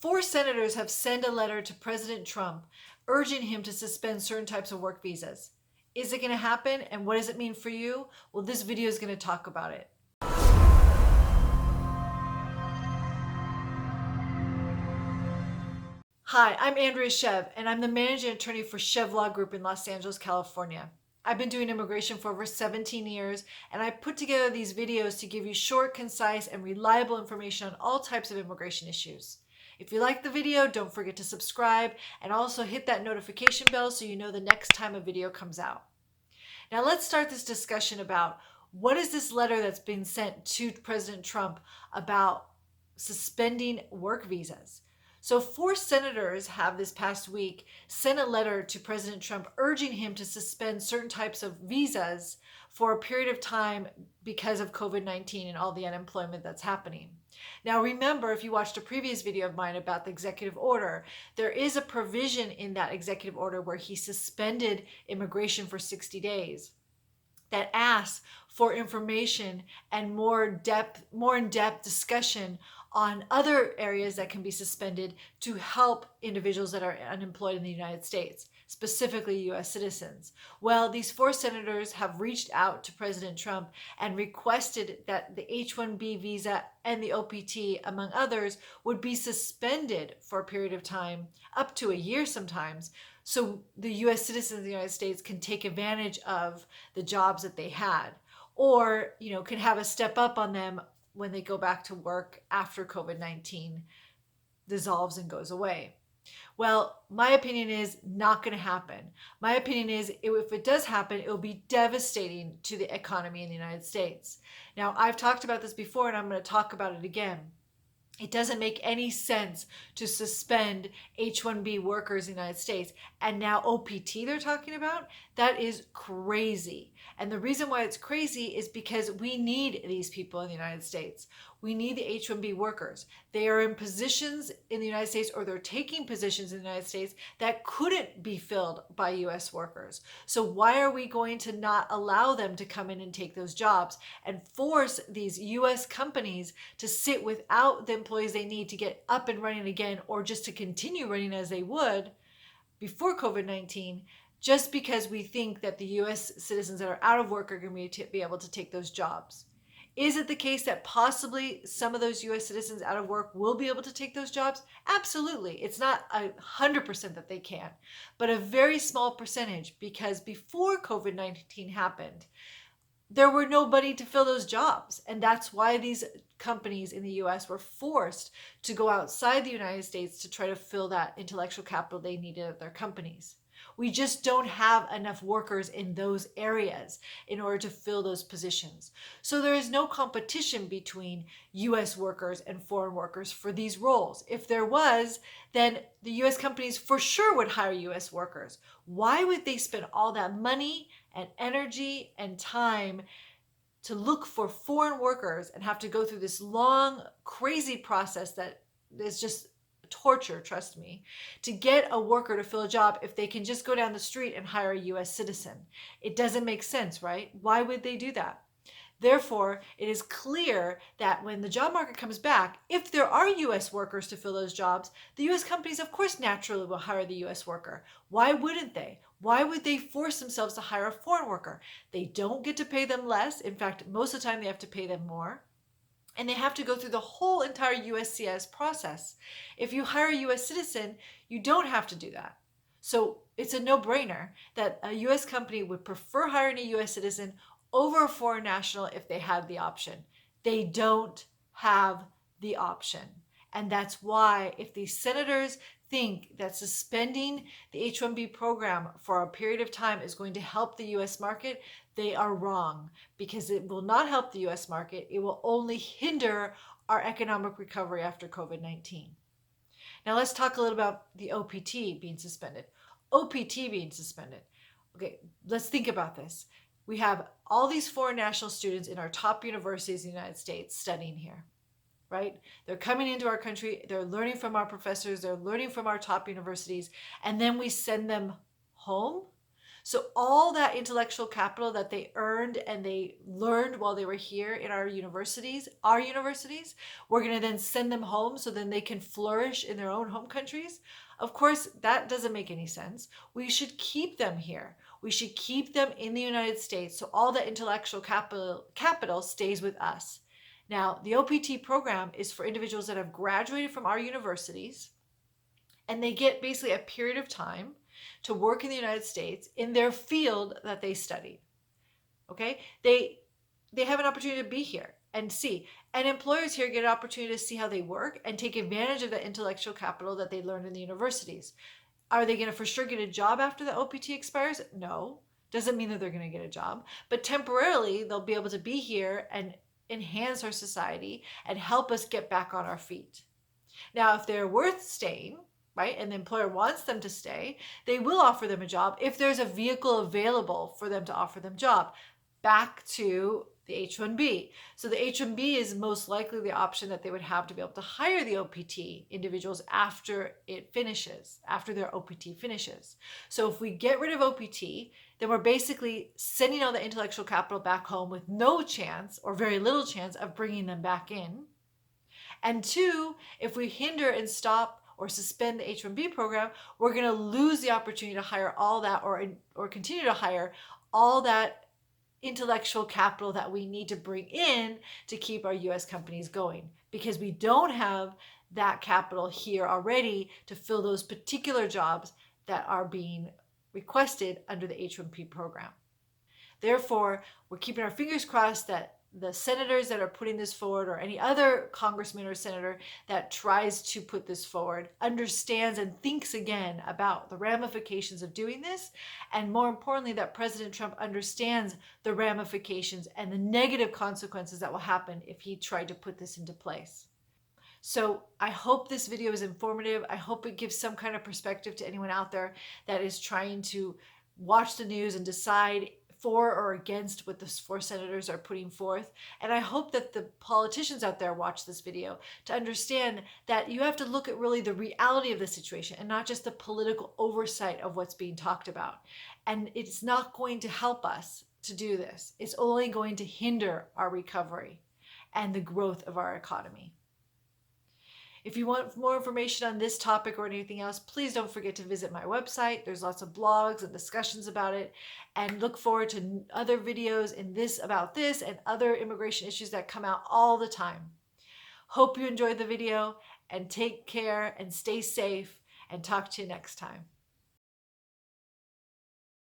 4 senators have sent a letter to President Trump urging him to suspend certain types of work visas. Is it going to happen, and what does it mean for you? Well, this video is going to talk about it. Hi, I'm Andrea Shev, and I'm the managing attorney for Shev Law Group in Los Angeles, California. I've been doing immigration for over 17 years, and I put together these videos to give you short, concise, and reliable information on all types of immigration issues. If you like the video, don't forget to subscribe and also hit that notification bell so you know the next time a video comes out. Now let's start this discussion about what is this letter that's been sent to President Trump about suspending work visas. So 4 senators have this past week sent a letter to President Trump urging him to suspend certain types of visas for a period of time because of COVID-19 and all the unemployment that's happening. Now remember, if you watched a previous video of mine about the executive order, there is a provision in that executive order where he suspended immigration for 60 days that asks for information and more in-depth discussion on other areas that can be suspended to help individuals that are unemployed in the United States, specifically U.S. citizens. Well, these 4 senators have reached out to President Trump and requested that the H1B visa and the OPT, among others, would be suspended for a period of time, up to a year sometimes, so the U.S. citizens of the United States can take advantage of the jobs that they had, or can have a step up on them when they go back to work after COVID-19 dissolves and goes away. Well, my opinion is not going to happen. My opinion is if it does happen, it will be devastating to the economy in the United States. Now, I've talked about this before and I'm going to talk about it again. It doesn't make any sense to suspend H1B workers in the United States. And now OPT they're talking about? That is crazy. And the reason why it's crazy is because we need these people in the United States. We need the H1B workers. They are in positions in the United States, or they're taking positions in the United States that couldn't be filled by US workers. So why are we going to not allow them to come in and take those jobs and force these US companies to sit without the employees they need to get up and running again, or just to continue running as they would before COVID-19, just because we think that the US citizens that are out of work are going to be able to take those jobs? Is it the case that possibly some of those US citizens out of work will be able to take those jobs? Absolutely. It's not 100% that they can, but a very small percentage, because before COVID-19 happened, there were nobody to fill those jobs. And that's why these companies in the US were forced to go outside the United States to try to fill that intellectual capital they needed at their companies. We just don't have enough workers in those areas in order to fill those positions. So there is no competition between US workers and foreign workers for these roles. If there was, then the US companies for sure would hire US workers. Why would they spend all that money and energy and time to look for foreign workers and have to go through this long, crazy process that is just torture, trust me, to get a worker to fill a job if they can just go down the street and hire a US citizen? It doesn't make sense, right? Why would they do that? Therefore, it is clear that when the job market comes back, if there are US workers to fill those jobs, the US companies, of course, naturally will hire the US worker. Why wouldn't they? Why would they force themselves to hire a foreign worker? They don't get to pay them less. In fact, most of the time they have to pay them more. And they have to go through the whole entire USCIS process. If you hire a US citizen, you don't have to do that. So it's a no-brainer that a US company would prefer hiring a US citizen over a foreign national if they had the option. They don't have the option. And that's why, if these senators think that suspending the H-1B program for a period of time is going to help the US market, they are wrong, because it will not help the US market. It will only hinder our economic recovery after COVID-19. Now let's talk a little about the OPT being suspended. OPT being suspended. Okay, let's think about this. We have all these foreign national students in our top universities in the United States studying here, right? They're coming into our country, they're learning from our professors, they're learning from our top universities, and then we send them home. So all that intellectual capital that they earned and they learned while they were here in our universities, we're going to then send them home so then they can flourish in their own home countries. Of course, that doesn't make any sense. We should keep them here. We should keep them in the United States so all that intellectual capital stays with us. Now, the OPT program is for individuals that have graduated from our universities, and they get basically a period of time to work in the United States in their field that they studied. Okay? They have an opportunity to be here and see. And employers here get an opportunity to see how they work and take advantage of the intellectual capital that they learned in the universities. Are they going to for sure get a job after the OPT expires? No. Doesn't mean that they're going to get a job. But temporarily, they'll be able to be here and enhance our society and help us get back on our feet. Now, if they're worth staying, right, and the employer wants them to stay, they will offer them a job if there's a vehicle available for them to offer them a job. Back to the H1B. So the H1B is most likely the option that they would have to be able to hire the OPT individuals after it finishes, after their OPT finishes. So if we get rid of OPT, then we're basically sending all the intellectual capital back home with no chance or very little chance of bringing them back in. And two, if we hinder and stop or suspend the H1B program, we're going to lose the opportunity to hire all that or continue to hire all that intellectual capital that we need to bring in to keep our US companies going, because we don't have that capital here already to fill those particular jobs that are being requested under the H1B program. Therefore, we're keeping our fingers crossed that the senators that are putting this forward, or any other congressman or senator that tries to put this forward, understands and thinks again about the ramifications of doing this, and more importantly, that President Trump understands the ramifications and the negative consequences that will happen if he tried to put this into place. So I hope this video is informative. I hope it gives some kind of perspective to anyone out there that is trying to watch the news and decide for or against what the four senators are putting forth. And I hope that the politicians out there watch this video to understand that you have to look at really the reality of the situation and not just the political oversight of what's being talked about. And it's not going to help us to do this. It's only going to hinder our recovery and the growth of our economy. If you want more information on this topic or anything else, please don't forget to visit my website. There's lots of blogs and discussions about it, and look forward to other videos about this and other immigration issues that come out all the time. Hope you enjoyed the video, and take care and stay safe, and talk to you next time.